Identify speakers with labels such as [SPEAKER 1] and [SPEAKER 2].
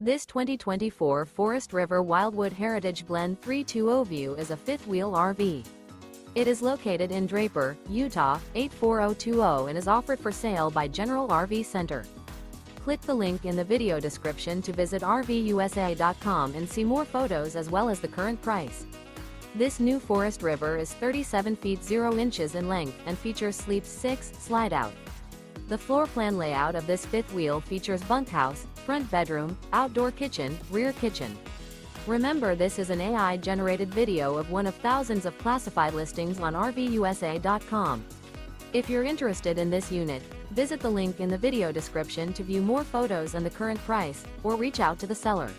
[SPEAKER 1] This 2024 Forest River Wildwood Heritage Glen 320 View is a fifth-wheel RV. It is located in Draper, Utah, 84020 and is offered for sale by General RV Center. Click the link in the video description to visit RVUSA.com and see more photos as well as the current price. This new Forest River is 37 feet 0 inches in length and features Sleep 6 Slideout. The floor plan layout of this fifth wheel features bunkhouse, front bedroom, outdoor kitchen, rear kitchen. Remember, this is an AI-generated video of one of thousands of classified listings on RVUSA.com. If you're interested in this unit, visit the link in the video description to view more photos and the current price, or reach out to the seller.